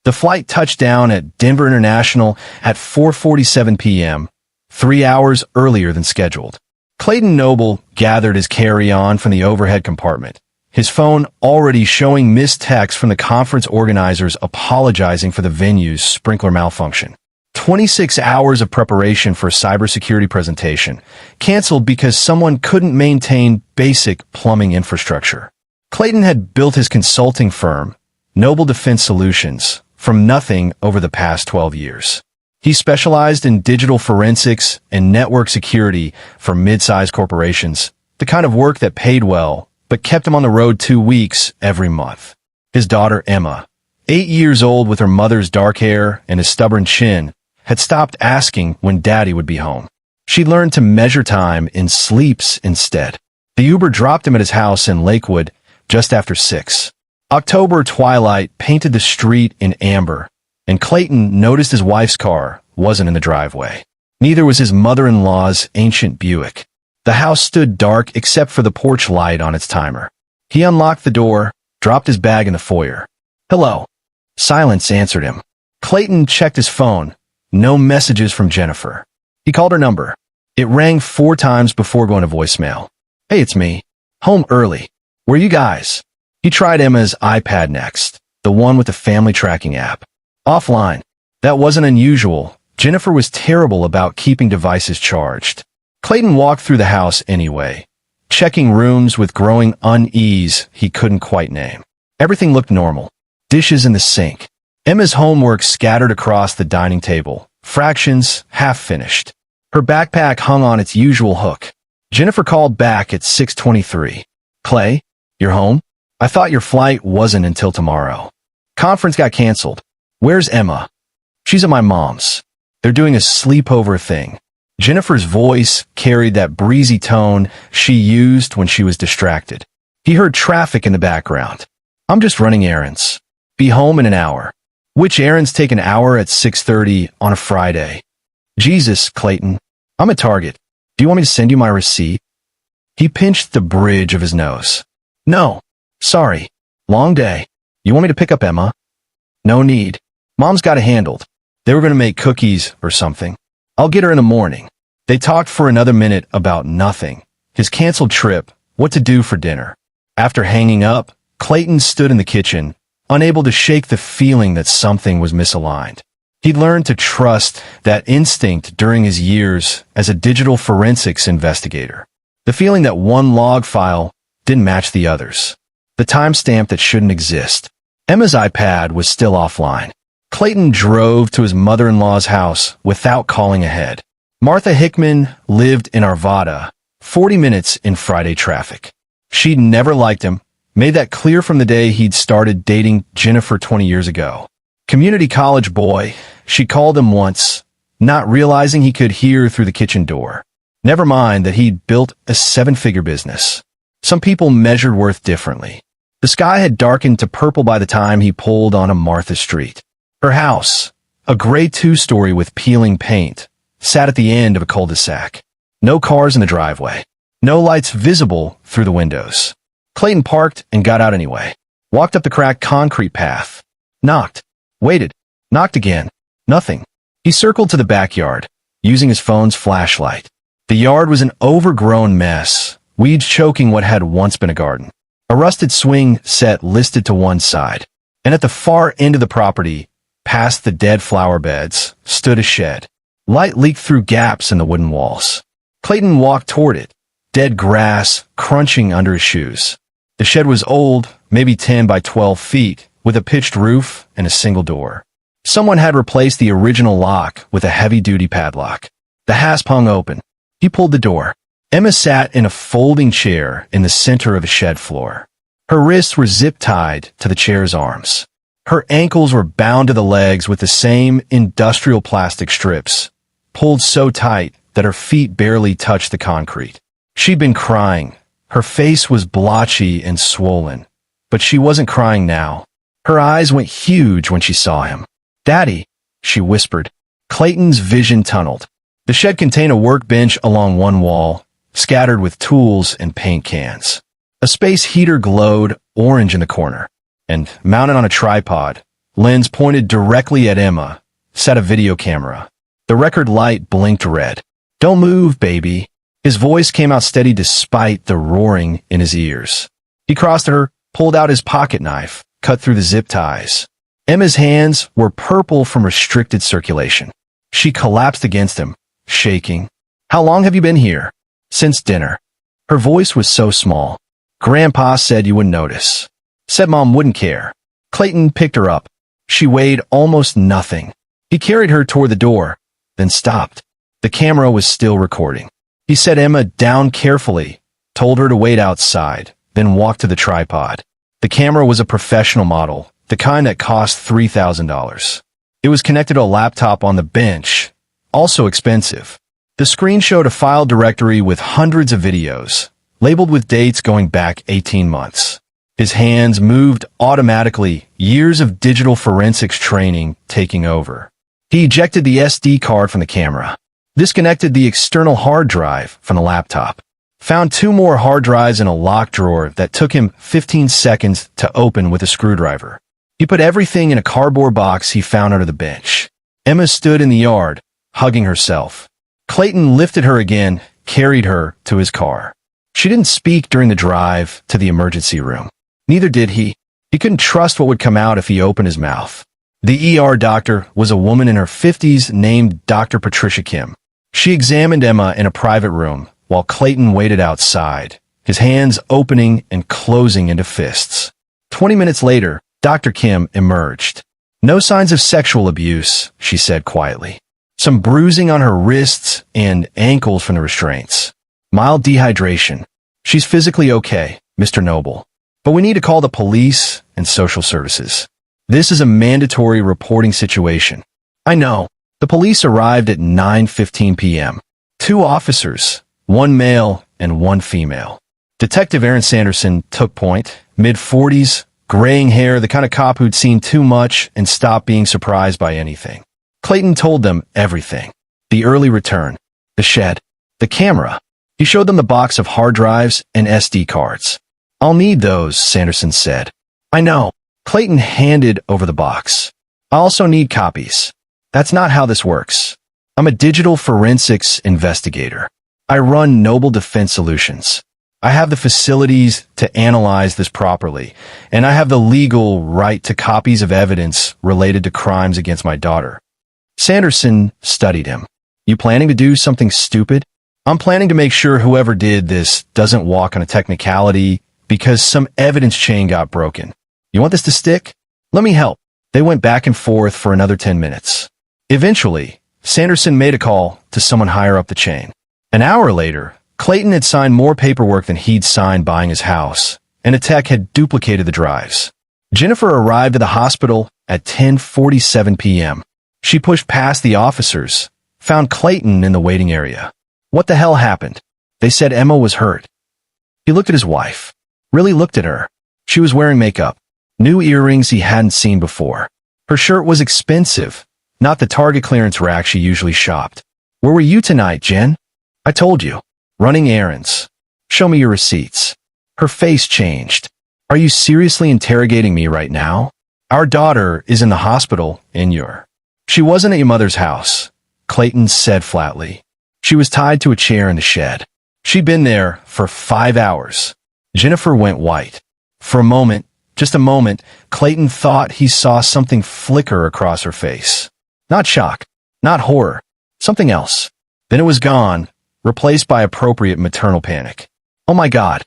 The flight touched down at Denver International at 4:47 p.m., 3 hours earlier than scheduled. Clayton Noble gathered his carry-on from the overhead compartment, his phone already showing missed texts from the conference organizers apologizing for the venue's sprinkler malfunction. 26 hours of preparation for a cybersecurity presentation, canceled because someone couldn't maintain basic plumbing infrastructure. Clayton had built his consulting firm, Noble Defense Solutions, from nothing over the past 12 years. He specialized in digital forensics and network security for mid-sized corporations, the kind of work that paid well, but kept him on the road 2 weeks every month. His daughter Emma, 8 years old with her mother's dark hair and a stubborn chin, had stopped asking when Daddy would be home. She learned to measure time in sleeps instead. The Uber dropped him at his house in Lakewood just after 6. October twilight painted the street in amber, and Clayton noticed his wife's car wasn't in the driveway. Neither was his mother-in-law's ancient Buick. The house stood dark except for the porch light on its timer. He unlocked the door, dropped his bag in the foyer. "Hello." Silence answered him. Clayton checked his phone. No messages from Jennifer. He called her number. It rang 4 times before going to voicemail. "Hey, it's me. Home early. Where you guys?" He tried Emma's iPad next, the one with the family tracking app. Offline. That wasn't unusual. Jennifer was terrible about keeping devices charged. Clayton walked through the house anyway, checking rooms with growing unease he couldn't quite name. Everything looked normal. Dishes in the sink. Emma's homework scattered across the dining table, fractions half finished. Her backpack hung on its usual hook. Jennifer called back at 6:23. "Clay, you're home? I thought your flight wasn't until tomorrow. Conference got canceled. Where's Emma?" "She's at my mom's. They're doing a sleepover thing." Jennifer's voice carried that breezy tone she used when she was distracted. He heard traffic in the background. "I'm just running errands. Be home in an hour." "Which errands take an hour at 6:30 on a Friday?" "Jesus, Clayton. I'm at Target. Do you want me to send you my receipt?" He pinched the bridge of his nose. "No. Sorry. Long day. You want me to pick up Emma?" "No need. Mom's got it handled. They were going to make cookies or something. I'll get her in the morning." They talked for another minute about nothing. His canceled trip, what to do for dinner. After hanging up, Clayton stood in the kitchen, unable to shake the feeling that something was misaligned. He'd learned to trust that instinct during his years as a digital forensics investigator. The feeling that one log file didn't match the others. The timestamp that shouldn't exist. Emma's iPad was still offline. Clayton drove to his mother-in-law's house without calling ahead. Martha Hickman lived in Arvada, 40 minutes in Friday traffic. She'd never liked him, made that clear from the day he'd started dating Jennifer 20 years ago. Community college boy, she called him once, not realizing he could hear through the kitchen door. Never mind that he'd built a 7-figure business. Some people measured worth differently. The sky had darkened to purple by the time he pulled onto Martha Street. Her house, a gray 2-story with peeling paint, sat at the end of a cul-de-sac. No cars in the driveway. No lights visible through the windows. Clayton parked and got out anyway. Walked up the cracked concrete path. Knocked. Waited. Knocked again. Nothing. He circled to the backyard, using his phone's flashlight. The yard was an overgrown mess, weeds choking what had once been a garden. A rusted swing set listed to one side. And at the far end of the property, past the dead flower beds, stood a shed. Light leaked through gaps in the wooden walls. Clayton walked toward it, dead grass crunching under his shoes. The shed was old, maybe 10 by 12 feet, with a pitched roof and a single door. Someone had replaced the original lock with a heavy-duty padlock. The hasp hung open. He pulled the door. Emma sat in a folding chair in the center of a shed floor. Her wrists were zip-tied to the chair's arms. Her ankles were bound to the legs with the same industrial plastic strips, pulled so tight that her feet barely touched the concrete. She'd been crying. Her face was blotchy and swollen, but she wasn't crying now. Her eyes went huge when she saw him. "Daddy," she whispered. Clayton's vision tunneled. The shed contained a workbench along one wall, scattered with tools and paint cans. A space heater glowed orange in the corner, and mounted on a tripod, lens pointed directly at Emma, sat a video camera. The record light blinked red. "Don't move, baby." His voice came out steady despite the roaring in his ears. He crossed to her, pulled out his pocket knife, cut through the zip ties. Emma's hands were purple from restricted circulation. She collapsed against him, shaking. "How long have you been here?" "Since dinner." Her voice was so small. "Grandpa said you wouldn't notice. Said Mom wouldn't care." Clayton picked her up. She weighed almost nothing. He carried her toward the door, then stopped. The camera was still recording. He set Emma down carefully, told her to wait outside, then walked to the tripod. The camera was a professional model, the kind that cost $3,000. It was connected to a laptop on the bench, also expensive. The screen showed a file directory with hundreds of videos, labeled with dates going back 18 months. His hands moved automatically, years of digital forensics training taking over. He ejected the SD card from the camera, disconnected the external hard drive from the laptop, found 2 more hard drives in a locked drawer that took him 15 seconds to open with a screwdriver. He put everything in a cardboard box he found under the bench. Emma stood in the yard, hugging herself. Clayton lifted her again, carried her to his car. She didn't speak during the drive to the emergency room. Neither did he. He couldn't trust what would come out if he opened his mouth. The ER doctor was a woman in her 50s named Dr. Patricia Kim. She examined Emma in a private room while Clayton waited outside, his hands opening and closing into fists. 20 minutes later, Dr. Kim emerged. "No signs of sexual abuse," she said quietly. "Some bruising on her wrists and ankles from the restraints. Mild dehydration. She's physically okay, Mr. Noble. But we need to call the police and social services. This is a mandatory reporting situation." "I know." The police arrived at 9:15 p.m. 2 officers, 1 male and 1 female. Detective Aaron Sanderson took point, mid-40s, graying hair, the kind of cop who'd seen too much and stopped being surprised by anything. Clayton told them everything. The early return, the shed, the camera. He showed them the box of hard drives and SD cards. "I'll need those," Sanderson said. "I know." Clayton handed over the box. "I also need copies." "That's not how this works. I'm a digital forensics investigator. I run Noble Defense Solutions. I have the facilities to analyze this properly, and I have the legal right to copies of evidence related to crimes against my daughter." Sanderson studied him. "You planning to do something stupid?" "I'm planning to make sure whoever did this doesn't walk on a technicality because some evidence chain got broken. You want this to stick? Let me help." They went back and forth for another 10 minutes. Eventually, Sanderson made a call to someone higher up the chain. An hour later, Clayton had signed more paperwork than he'd signed buying his house, and a tech had duplicated the drives. Jennifer arrived at the hospital at 10:47 p.m. She pushed past the officers, found Clayton in the waiting area. "What the hell happened?" They said Emma was hurt. He looked at his wife. Really looked at her. She was wearing makeup. New earrings he hadn't seen before. Her shirt was expensive, not the Target clearance rack she usually shopped. "Where were you tonight, Jen?" "I told you. Running errands." "Show me your receipts." Her face changed. "Are you seriously interrogating me right now? Our daughter is in the hospital and She wasn't at your mother's house," Clayton said flatly. "She was tied to a chair in the shed. She'd been there for 5 hours. Jennifer went white. For a moment, just a moment, Clayton thought he saw something flicker across her face. Not shock, not horror, something else. Then it was gone, replaced by appropriate maternal panic. Oh my God,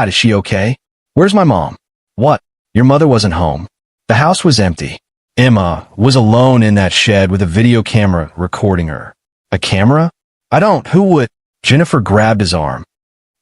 is she okay? Where's my mom? What? Your mother wasn't home. The house was empty. Emma was alone in that shed with a video camera recording her. A camera? Who would? Jennifer grabbed his arm.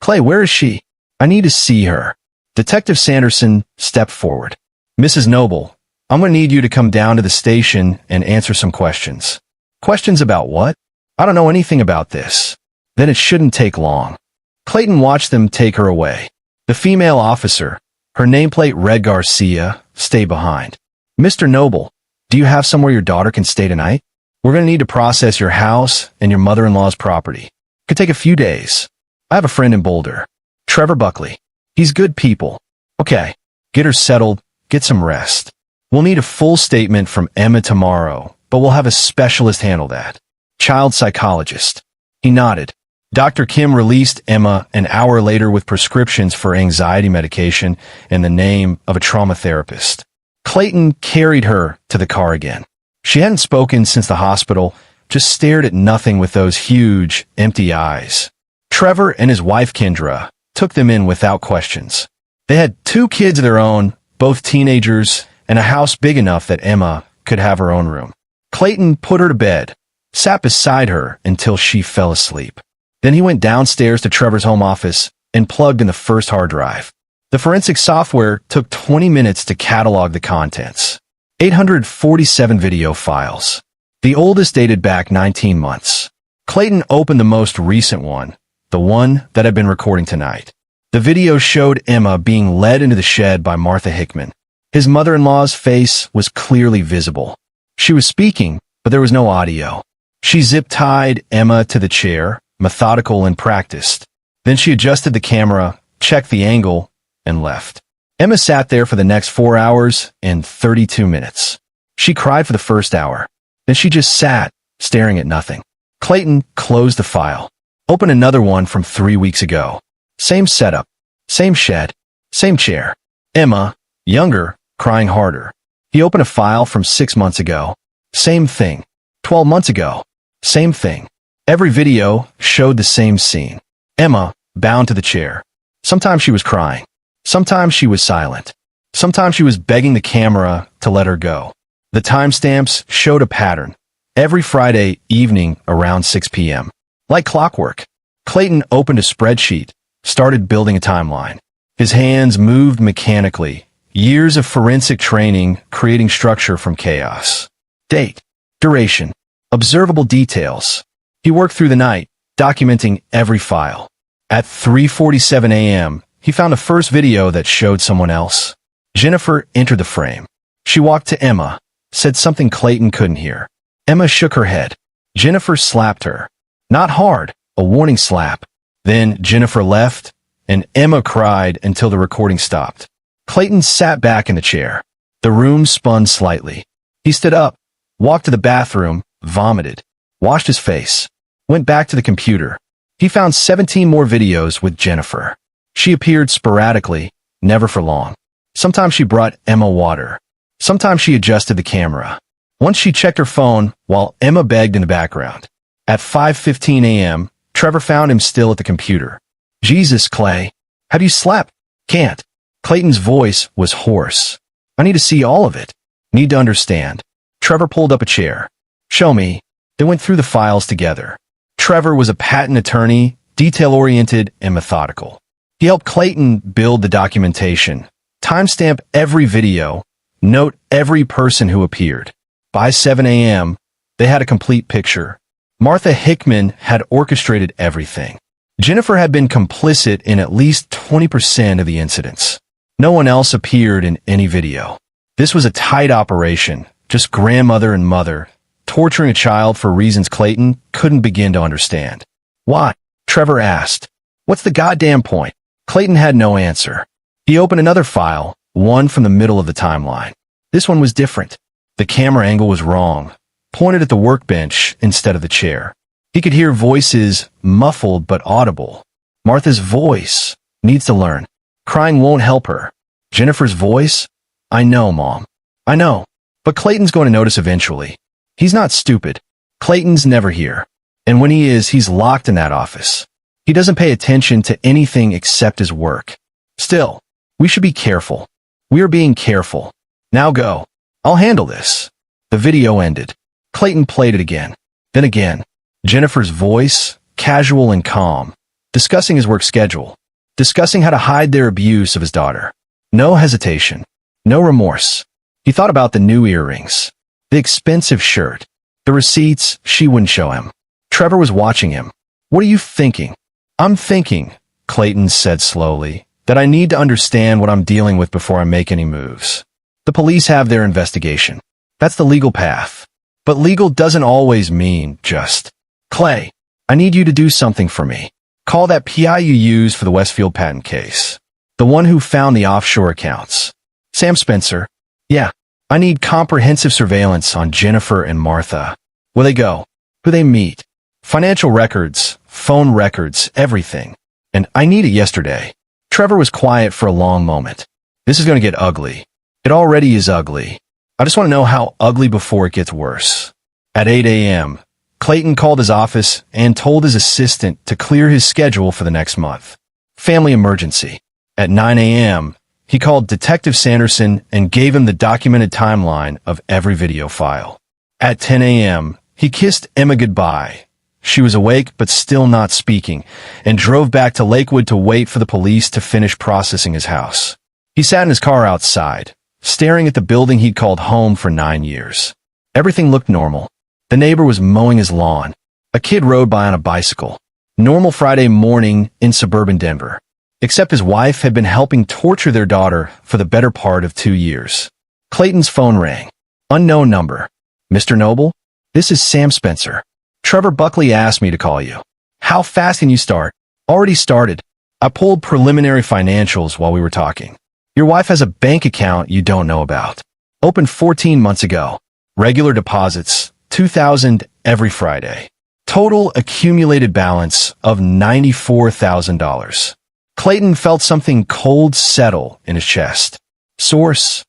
Clay, where is she? I need to see her. Detective Sanderson stepped forward. Mrs. Noble, I'm going to need you to come down to the station and answer some questions. Questions about what? I don't know anything about this. Then it shouldn't take long. Clayton watched them take her away. The female officer, her nameplate read Garcia, stay behind. Mr. Noble, do you have somewhere your daughter can stay tonight? We're going to need to process your house and your mother-in-law's property. Could take a few days. I have a friend in Boulder, Trevor Buckley. He's good people. Okay, get her settled, get some rest. We'll need a full statement from Emma tomorrow, but we'll have a specialist handle that. Child psychologist. He nodded. Dr. Kim released Emma an hour later with prescriptions for anxiety medication and the name of a trauma therapist. Clayton carried her to the car again. She hadn't spoken since the hospital, just stared at nothing with those huge, empty eyes. Trevor and his wife Kendra took them in without questions. They had 2 kids of their own, both teenagers, and a house big enough that Emma could have her own room. Clayton put her to bed, sat beside her until she fell asleep. Then he went downstairs to Trevor's home office and plugged in the first hard drive. The forensic software took 20 minutes to catalog the contents. 847 video files. The oldest dated back 19 months. Clayton opened the most recent one, the one that had been recording tonight. The video showed Emma being led into the shed by Martha Hickman. His mother-in-law's face was clearly visible. She was speaking, but there was no audio. She zip-tied Emma to the chair, methodical and practiced. Then she adjusted the camera, checked the angle, and left. Emma sat there for the next 4 hours and 32 minutes. She cried for the first hour. Then she just sat, staring at nothing. Clayton closed the file. Opened another one from 3 weeks ago. Same setup, same shed, same chair. Emma, younger, crying harder. He opened a file from 6 months ago. Same thing. 12 months ago. Same thing. Every video showed the same scene. Emma, bound to the chair. Sometimes she was crying. Sometimes she was silent. Sometimes she was begging the camera to let her go. The timestamps showed a pattern. Every Friday evening around 6 p.m. Like clockwork. Clayton opened a spreadsheet, started building a timeline. His hands moved mechanically. Years of forensic training creating structure from chaos. Date. Duration. Observable details. He worked through the night, documenting every file. At 3:47 a.m., he found a first video that showed someone else. Jennifer entered the frame. She walked to Emma, said something Clayton couldn't hear. Emma shook her head. Jennifer slapped her. Not hard, a warning slap. Then Jennifer left, and Emma cried until the recording stopped. Clayton sat back in the chair. The room spun slightly. He stood up, walked to the bathroom, vomited, washed his face, went back to the computer. He found 17 more videos with Jennifer. She appeared sporadically, never for long. Sometimes she brought Emma water. Sometimes she adjusted the camera. Once she checked her phone while Emma begged in the background. At 5:15 a.m., Trevor found him still at the computer. Jesus, Clay. Have you slept? Can't. Clayton's voice was hoarse. I need to see all of it. Need to understand. Trevor pulled up a chair. Show me. They went through the files together. Trevor was a patent attorney, detail-oriented and methodical. He helped Clayton build the documentation, timestamp every video, note every person who appeared. By 7 a.m., they had a complete picture. Martha Hickman had orchestrated everything. Jennifer had been complicit in at least 20% of the incidents. No one else appeared in any video. This was a tight operation, just grandmother and mother, torturing a child for reasons Clayton couldn't begin to understand. Why? Trevor asked. What's the goddamn point? Clayton had no answer. He opened another file, one from the middle of the timeline. This one was different. The camera angle was wrong, pointed at the workbench instead of the chair. He could hear voices, muffled but audible. Martha's voice needs to learn. Crying won't help her. Jennifer's voice? I know, Mom. I know. But Clayton's going to notice eventually. He's not stupid. Clayton's never here. And when he is, he's locked in that office. He doesn't pay attention to anything except his work. Still, we should be careful. We are being careful. Now go. I'll handle this. The video ended. Clayton played it again. Then again. Jennifer's voice, casual and calm, discussing his work schedule, discussing how to hide their abuse of his daughter. No hesitation. No remorse. He thought about the new earrings, the expensive shirt, the receipts she wouldn't show him. Trevor was watching him. What are you thinking? I'm thinking, Clayton said slowly, that I need to understand what I'm dealing with before I make any moves. The police have their investigation. That's the legal path. But legal doesn't always mean just. Clay, I need you to do something for me. Call that PI you used for the Westfield patent case. The one who found the offshore accounts. Sam Spencer. Yeah, I need comprehensive surveillance on Jennifer and Martha. Where they go, who they meet, financial records, phone records, everything. And I need it yesterday. Trevor was quiet for a long moment. This is going to get ugly. It already is ugly. I just want to know how ugly before it gets worse. At 8 a.m., Clayton called his office and told his assistant to clear his schedule for the next month. Family emergency. At 9 a.m., he called Detective Sanderson and gave him the documented timeline of every video file. At 10 a.m., he kissed Emma goodbye. She was awake but still not speaking, and drove back to Lakewood to wait for the police to finish processing his house. He sat in his car outside, staring at the building he'd called home for 9 years. Everything looked normal. The neighbor was mowing his lawn. A kid rode by on a bicycle. Normal Friday morning in suburban Denver. Except his wife had been helping torture their daughter for the better part of 2 years. Clayton's phone rang. Unknown number. Mr. Noble? This is Sam Spencer. Trevor Buckley asked me to call you. How fast can you start? Already started. I pulled preliminary financials while we were talking. Your wife has a bank account you don't know about. Opened 14 months ago. Regular deposits, $2,000 every Friday. Total accumulated balance of $94,000. Clayton felt something cold settle in his chest. Source.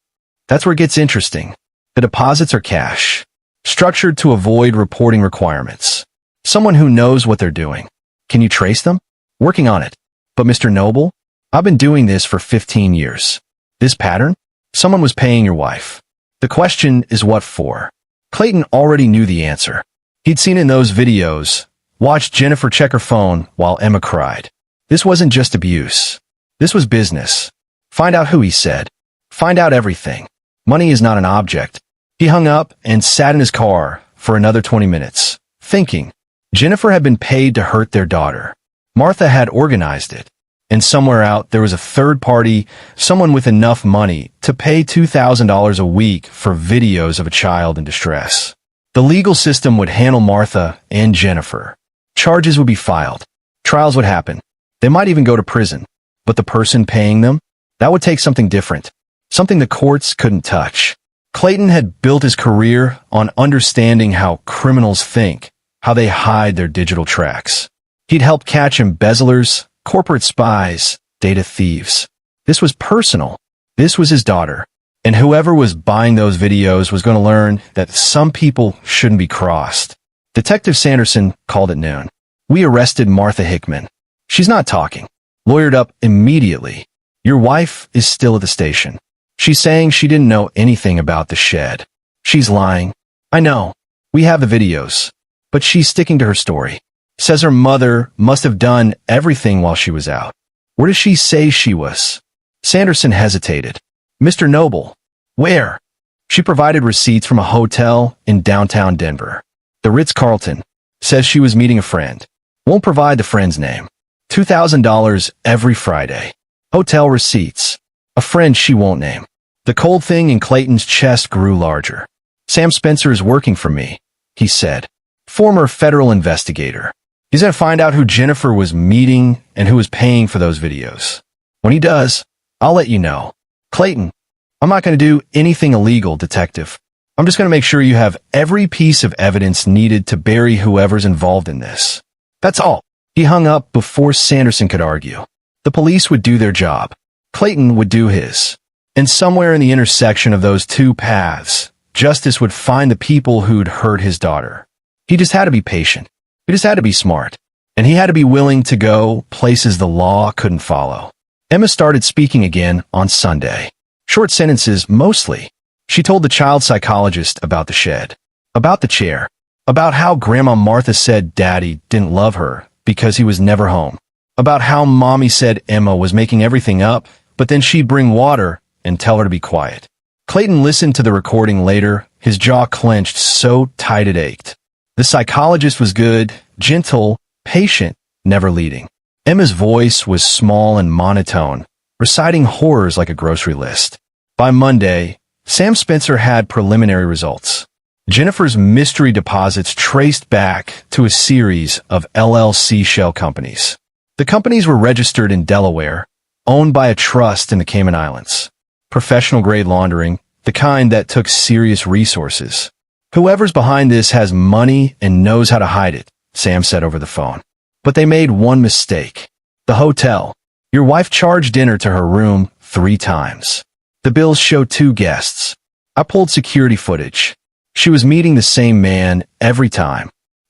That's where it gets interesting. The deposits are cash. Structured to avoid reporting requirements. Someone who knows what they're doing. Can you trace them? Working on it. But Mr. Noble, I've been doing this for 15 years. This pattern? Someone was paying your wife. The question is what for? Clayton already knew the answer. He'd seen in those videos, watched Jennifer check her phone while Emma cried. This wasn't just abuse. This was business. Find out who, he said. Find out everything. Money is not an object. He hung up and sat in his car for another 20 minutes, thinking. Jennifer had been paid to hurt their daughter. Martha had organized it. And somewhere out there was a third party, someone with enough money to pay $2,000 a week for videos of a child in distress. The legal system would handle Martha and Jennifer. Charges would be filed. Trials would happen. They might even go to prison. But the person paying them? That would take something different. Something the courts couldn't touch. Clayton had built his career on understanding how criminals think, how they hide their digital tracks. He'd helped catch embezzlers, corporate spies, data thieves. This was personal. This was his daughter. And whoever was buying those videos was going to learn that some people shouldn't be crossed. Detective Sanderson called at noon. We arrested Martha Hickman. She's not talking. Lawyered up immediately. Your wife is still at the station. She's saying she didn't know anything about the shed. She's lying. I know. We have the videos. But she's sticking to her story. Says her mother must have done everything while she was out. Where does she say she was? Sanderson hesitated. Mr. Noble. Where? She provided receipts from a hotel in downtown Denver. The Ritz-Carlton. Says she was meeting a friend. Won't provide the friend's name. $2,000 every Friday. Hotel receipts. A friend she won't name. The cold thing in Clayton's chest grew larger. Sam Spencer is working for me, he said. Former federal investigator. He's going to find out who Jennifer was meeting and who was paying for those videos. When he does, I'll let you know. Clayton, I'm not going to do anything illegal, detective. I'm just going to make sure you have every piece of evidence needed to bury whoever's involved in this. That's all. He hung up before Sanderson could argue. The police would do their job. Clayton would do his. And somewhere in the intersection of those two paths, justice would find the people who'd hurt his daughter. He just had to be patient. He just had to be smart. And he had to be willing to go places the law couldn't follow. Emma started speaking again on Sunday. Short sentences, mostly. She told the child psychologist about the shed, about the chair, about how Grandma Martha said Daddy didn't love her because he was never home, about how Mommy said Emma was making everything up, but then she'd bring water and tell her to be quiet. Clayton listened to the recording later, his jaw clenched so tight it ached. The psychologist was good, gentle, patient, never leading. Emma's voice was small and monotone, reciting horrors like a grocery list. By Monday, Sam Spencer had preliminary results. Jennifer's mystery deposits traced back to a series of LLC shell companies. The companies were registered in Delaware, owned by a trust in the Cayman Islands. Professional-grade laundering, the kind that took serious resources. Whoever's behind this has money and knows how to hide it, Sam said over the phone. But they made one mistake. The hotel. Your wife charged dinner to her room 3 times. The bills show 2 guests. I pulled security footage. She was meeting the same man every time.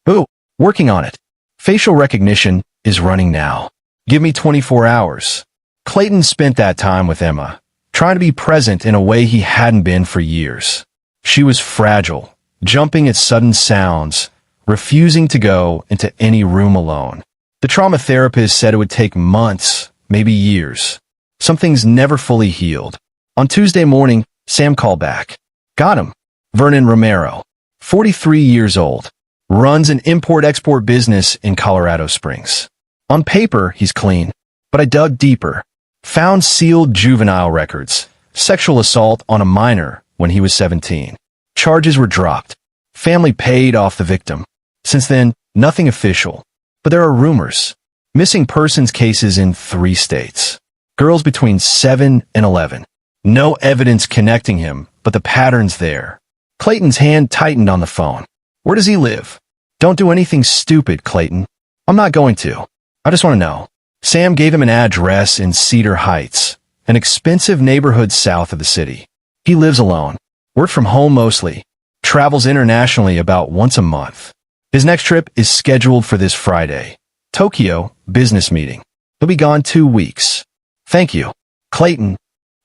Ooh, working on it. Facial recognition is running now. Give me 24 hours. Clayton spent that time with Emma, trying to be present in a way he hadn't been for years. She was fragile, jumping at sudden sounds, refusing to go into any room alone. The trauma therapist said it would take months, maybe years. Some things never fully healed. On Tuesday morning, Sam called back. Got him. Vernon Romero, 43 years old, runs an import-export business in Colorado Springs. On paper, he's clean, but I dug deeper. Found sealed juvenile records, sexual assault on a minor when he was 17. Charges were dropped. Family paid off the victim. Since then, nothing official. But there are rumors. Missing persons cases in 3 states. Girls between 7 and 11. No evidence connecting him, but the pattern's there. Clayton's hand tightened on the phone. Where does he live? Don't do anything stupid, Clayton. I'm not going to. I just want to know. Sam gave him an address in Cedar Heights, an expensive neighborhood south of the city. He lives alone. Works from home mostly. Travels internationally about once a month. His next trip is scheduled for this Friday. Tokyo, business meeting. He'll be gone 2 weeks. Thank you. Clayton,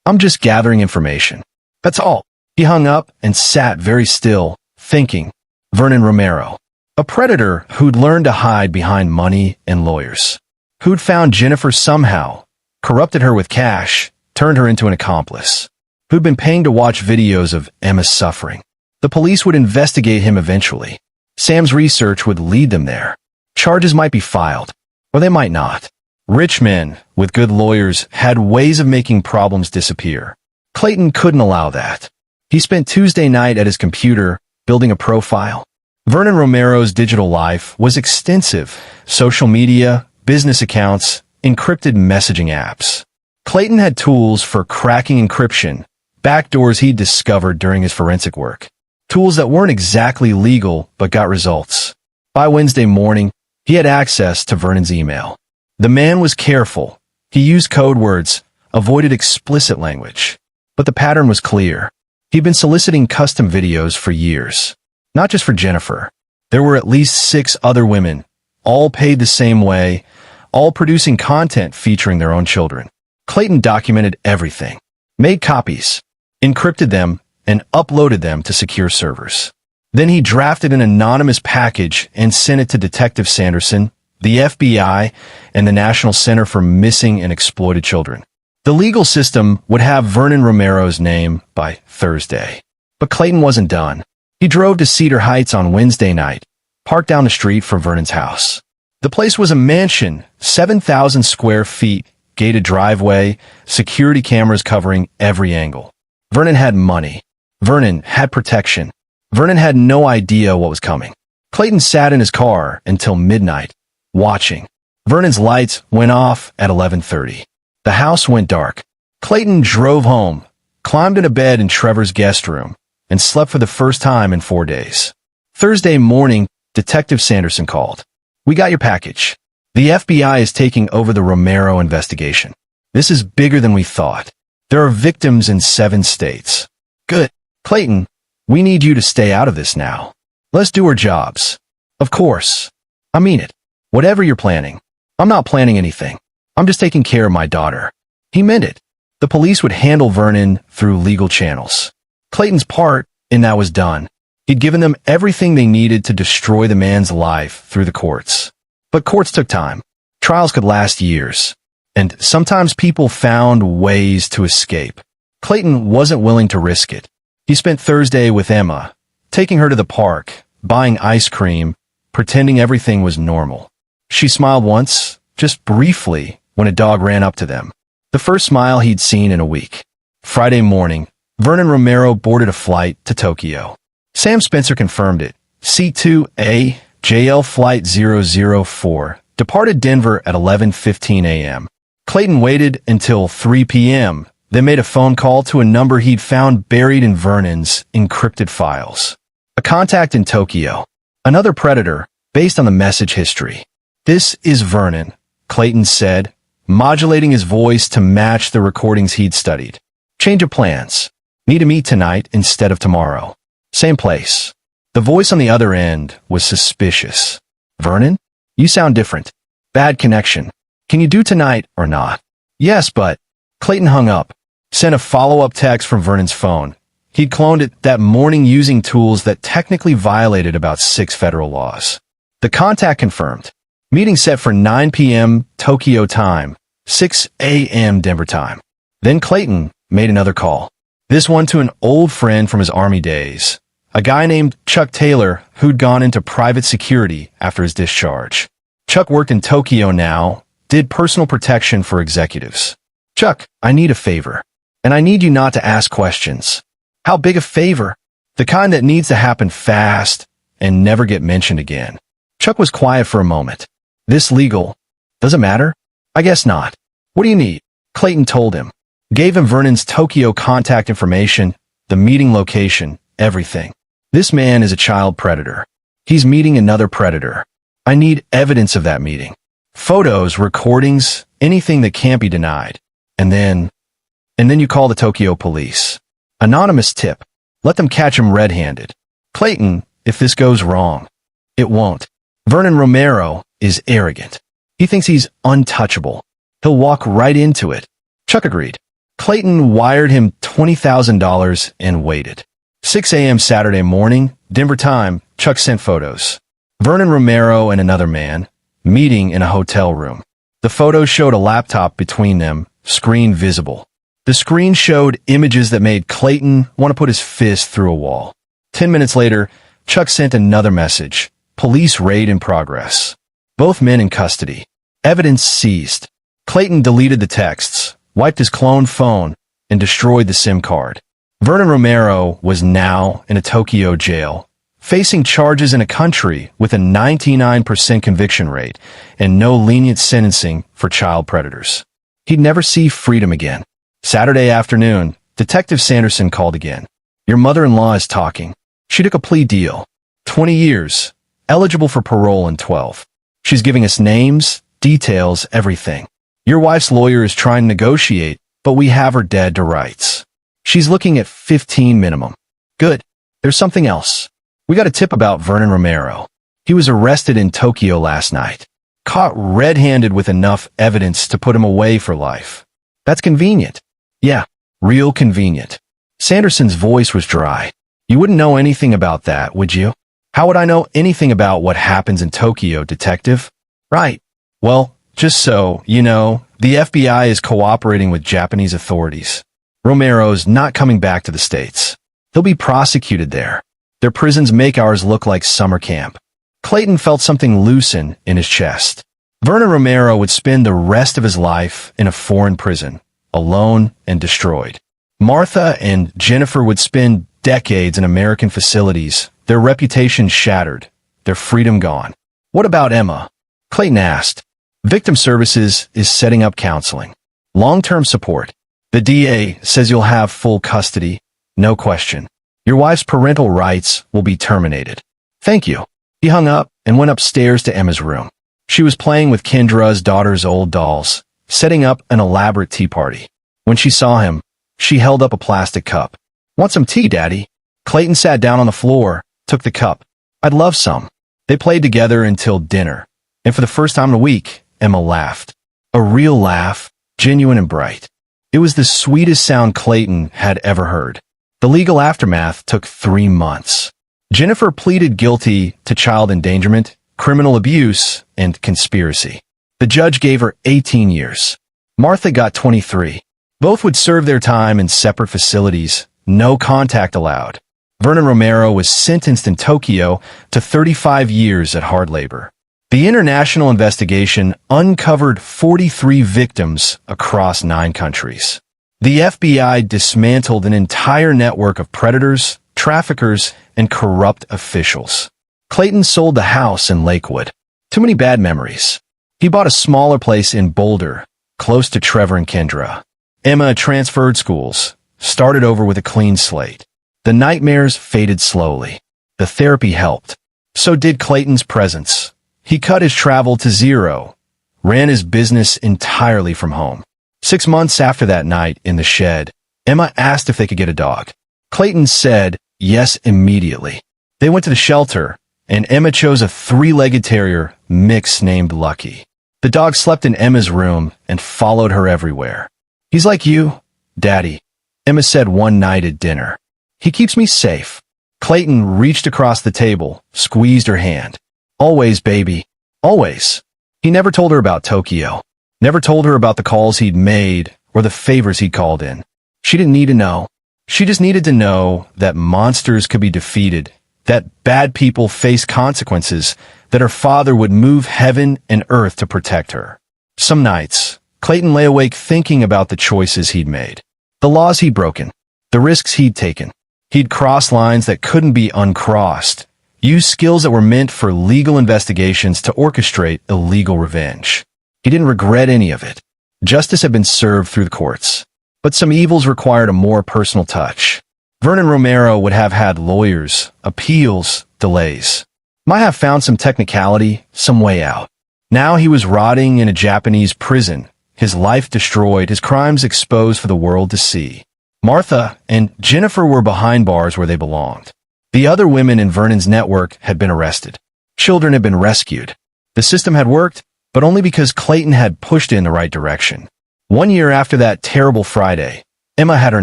I'm just gathering information. That's all. He hung up and sat very still, thinking. Vernon Romero. A predator who'd learned to hide behind money and lawyers. Who'd found Jennifer somehow, corrupted her with cash, turned her into an accomplice. Who'd been paying to watch videos of Emma's suffering. The police would investigate him eventually. Sam's research would lead them there. Charges might be filed, or they might not. Rich men, with good lawyers, had ways of making problems disappear. Clayton couldn't allow that. He spent Tuesday night at his computer, building a profile. Vernon Romero's digital life was extensive. Social media, business accounts, encrypted messaging apps. Clayton had tools for cracking encryption, backdoors he'd discovered during his forensic work. Tools that weren't exactly legal, but got results. By Wednesday morning, he had access to Vernon's email. The man was careful. He used code words, avoided explicit language. But the pattern was clear. He'd been soliciting custom videos for years. Not just for Jennifer. There were at least 6 other women, all paid the same way, all producing content featuring their own children. Clayton documented everything, made copies, encrypted them, and uploaded them to secure servers. Then he drafted an anonymous package and sent it to Detective Sanderson, the FBI, and the National Center for Missing and Exploited Children. The legal system would have Vernon Romero's name by Thursday. But Clayton wasn't done. He drove to Cedar Heights on Wednesday night, parked down the street from Vernon's house. The place was a mansion, 7,000 square feet, gated driveway, security cameras covering every angle. Vernon had money. Vernon had protection. Vernon had no idea what was coming. Clayton sat in his car until midnight, watching. Vernon's lights went off at 11:30. The house went dark. Clayton drove home, climbed into bed in Trevor's guest room, and slept for the first time in 4 days. Thursday morning, Detective Sanderson called. We got your package. The FBI is taking over the Romero investigation. This is bigger than we thought. There are victims in 7 states. Good. Clayton, we need you to stay out of this now. Let's do our jobs. Of course. I mean it. Whatever you're planning. I'm not planning anything. I'm just taking care of my daughter. He meant it. The police would handle Vernon through legal channels. Clayton's part in that was done. He'd given them everything they needed to destroy the man's life through the courts. But courts took time. Trials could last years. And sometimes people found ways to escape. Clayton wasn't willing to risk it. He spent Thursday with Emma, taking her to the park, buying ice cream, pretending everything was normal. She smiled once, just briefly, when a dog ran up to them. The first smile he'd seen in a week. Friday morning, Vernon Romero boarded a flight to Tokyo. Sam Spencer confirmed it. C2A, JL Flight 004, departed Denver at 11:15 a.m. Clayton waited until 3 p.m., then made a phone call to a number he'd found buried in Vernon's encrypted files. A contact in Tokyo. Another predator, based on the message history. "This is Vernon," Clayton said, modulating his voice to match the recordings he'd studied. "Change of plans. Need to meet tonight instead of tomorrow. Same place." The voice on the other end was suspicious. "Vernon? You sound different. Bad connection. Can you do tonight or not?" "Yes, but..." Clayton hung up, sent a follow-up text from Vernon's phone. He'd cloned it that morning using tools that technically violated about 6 federal laws. The contact confirmed. Meeting set for 9 p.m. Tokyo time, 6 a.m. Denver time. Then Clayton made another call. This one to an old friend from his Army days. A guy named Chuck Taylor who'd gone into private security after his discharge. Chuck worked in Tokyo now, did personal protection for executives. "Chuck, I need a favor. And I need you not to ask questions." "How big a favor?" "The kind that needs to happen fast and never get mentioned again." Chuck was quiet for a moment. "This legal? Does it matter?" "I guess not." "What do you need?" Clayton told him. Gave him Vernon's Tokyo contact information, the meeting location, everything. "This man is a child predator. He's meeting another predator. I need evidence of that meeting. Photos, recordings, anything that can't be denied. And then you call the Tokyo police. Anonymous tip. Let them catch him red-handed. Clayton, if this goes wrong." "It won't. Vernon Romero is arrogant. He thinks he's untouchable. He'll walk right into it." Chuck agreed. Clayton wired him $20,000 and waited. 6 a.m. Saturday morning, Denver time, Chuck sent photos. Vernon Romero and another man, meeting in a hotel room. The photos showed a laptop between them, screen visible. The screen showed images that made Clayton want to put his fist through a wall. 10 minutes later, Chuck sent another message. "Police raid in progress. Both men in custody. Evidence seized." Clayton deleted the texts, wiped his cloned phone, and destroyed the SIM card. Vernon Romero was now in a Tokyo jail, facing charges in a country with a 99% conviction rate and no lenient sentencing for child predators. He'd never see freedom again. Saturday afternoon, Detective Sanderson called again. "Your mother-in-law is talking. She took a plea deal. 20 years. Eligible for parole in 12. She's giving us names, details, everything. Your wife's lawyer is trying to negotiate, but we have her dead to rights. She's looking at 15 minimum." "Good. There's something else. We got a tip about Vernon Romero. He was arrested in Tokyo last night. Caught red-handed with enough evidence to put him away for life. That's convenient." "Yeah, real convenient." Sanderson's voice was dry. "You wouldn't know anything about that, would you?" "How would I know anything about what happens in Tokyo, detective?" "Right. Well, just so you know, the FBI is cooperating with Japanese authorities. Romero's not coming back to the States. He'll be prosecuted there. Their prisons make ours look like summer camp." Clayton felt something loosen in his chest. Vernon Romero would spend the rest of his life in a foreign prison, alone and destroyed. Martha and Jennifer would spend decades in American facilities, their reputation shattered, their freedom gone. "What about Emma?" Clayton asked. "Victim Services is setting up counseling. Long-term support. The DA says you'll have full custody, no question. Your wife's parental rights will be terminated." "Thank you." He hung up and went upstairs to Emma's room. She was playing with Kendra's daughter's old dolls, setting up an elaborate tea party. When she saw him, she held up a plastic cup. "Want some tea, Daddy?" Clayton sat down on the floor, took the cup. "I'd love some." They played together until dinner, and for the first time in a week, Emma laughed. A real laugh, genuine and bright. It was the sweetest sound Clayton had ever heard. The legal aftermath took 3 months. Jennifer pleaded guilty to child endangerment, criminal abuse, and conspiracy. The judge gave her 18 years. Martha got 23. Both would serve their time in separate facilities, no contact allowed. Vernon Romero was sentenced in Tokyo to 35 years at hard labor. The international investigation uncovered 43 victims across 9 countries. The FBI dismantled an entire network of predators, traffickers, and corrupt officials. Clayton sold the house in Lakewood. Too many bad memories. He bought a smaller place in Boulder, close to Trevor and Kendra. Emma transferred schools, started over with a clean slate. The nightmares faded slowly. The therapy helped. So did Clayton's presence. He cut his travel to zero, ran his business entirely from home. 6 months after that night in the shed, Emma asked if they could get a dog. Clayton said yes immediately. They went to the shelter, and Emma chose a 3-legged terrier mix named Lucky. The dog slept in Emma's room and followed her everywhere. "He's like you, Daddy," Emma said one night at dinner. "He keeps me safe." Clayton reached across the table, squeezed her hand. "Always, baby. Always." He never told her about Tokyo. Never told her about the calls he'd made or the favors he'd called in. She didn't need to know. She just needed to know that monsters could be defeated, that bad people face consequences, that her father would move heaven and earth to protect her. Some nights, Clayton lay awake thinking about the choices he'd made, the laws he'd broken, the risks he'd taken. He'd crossed lines that couldn't be uncrossed, used skills that were meant for legal investigations to orchestrate illegal revenge. He didn't regret any of it. Justice had been served through the courts. But some evils required a more personal touch. Vernon Romero would have had lawyers, appeals, delays. Might have found some technicality, some way out. Now he was rotting in a Japanese prison, his life destroyed, his crimes exposed for the world to see. Martha and Jennifer were behind bars where they belonged. The other women in Vernon's network had been arrested. Children had been rescued. The system had worked, but only because Clayton had pushed it in the right direction. 1 year after that terrible Friday, Emma had her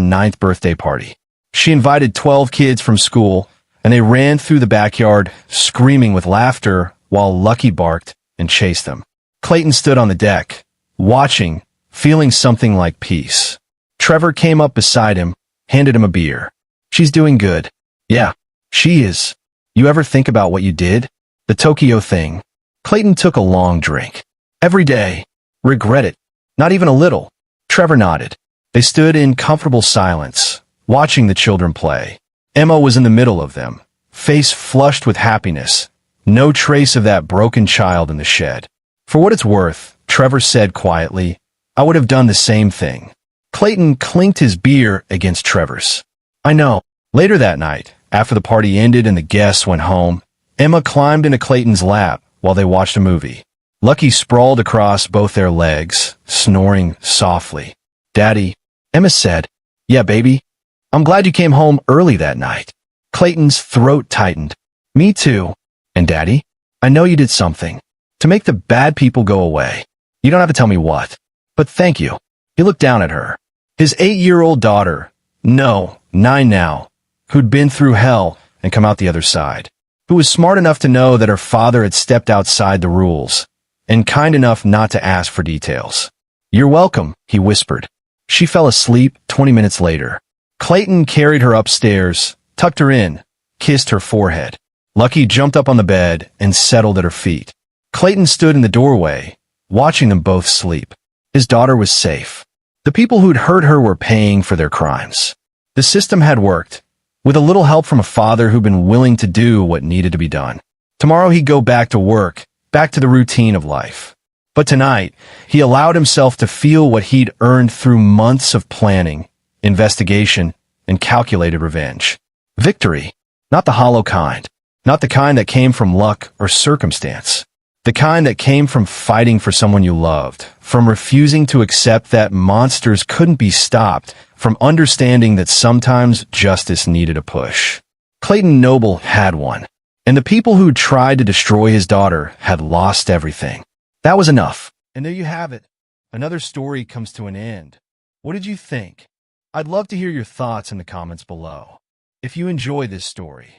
9th birthday party. She invited 12 kids from school, and they ran through the backyard, screaming with laughter while Lucky barked and chased them. Clayton stood on the deck, watching, feeling something like peace. Trevor came up beside him, handed him a beer. "She's doing good." "Yeah, she is. You ever think about what you did? The Tokyo thing." Clayton took a long drink. "Every day. Regret it. Not even a little." Trevor nodded. They stood in comfortable silence, watching the children play. Emma was in the middle of them, face flushed with happiness, no trace of that broken child in the shed. "For what it's worth," Trevor said quietly, "I would have done the same thing." Clayton clinked his beer against Trevor's. "I know." Later that night, after the party ended and the guests went home, Emma climbed into Clayton's lap while they watched a movie. Lucky sprawled across both their legs, snoring softly. "Daddy," Emma said. "Yeah, baby. I'm glad you came home early that night." Clayton's throat tightened. "Me too. And Daddy, I know you did something to make the bad people go away. You don't have to tell me what, but thank you." He looked down at her. His 8-year-old daughter, no, 9 now, who'd been through hell and come out the other side, who was smart enough to know that her father had stepped outside the rules, and kind enough not to ask for details. "You're welcome," he whispered. She fell asleep 20 minutes later. Clayton carried her upstairs, tucked her in, kissed her forehead. Lucky jumped up on the bed and settled at her feet. Clayton stood in the doorway, watching them both sleep. His daughter was safe. The people who'd hurt her were paying for their crimes. The system had worked, with a little help from a father who'd been willing to do what needed to be done. Tomorrow he'd go back to work, back to the routine of life. But tonight, he allowed himself to feel what he'd earned through months of planning, investigation, and calculated revenge. Victory, not the hollow kind, not the kind that came from luck or circumstance, the kind that came from fighting for someone you loved, from refusing to accept that monsters couldn't be stopped, from understanding that sometimes justice needed a push. Clayton Noble had one. And the people who tried to destroy his daughter had lost everything. That was enough. And there you have it. Another story comes to an end. What did you think? I'd love to hear your thoughts in the comments below. If you enjoy this story,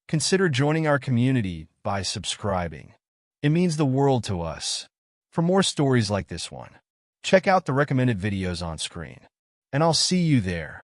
consider joining our community by subscribing. It means the world to us. For more stories like this one, check out the recommended videos on screen. And I'll see you there.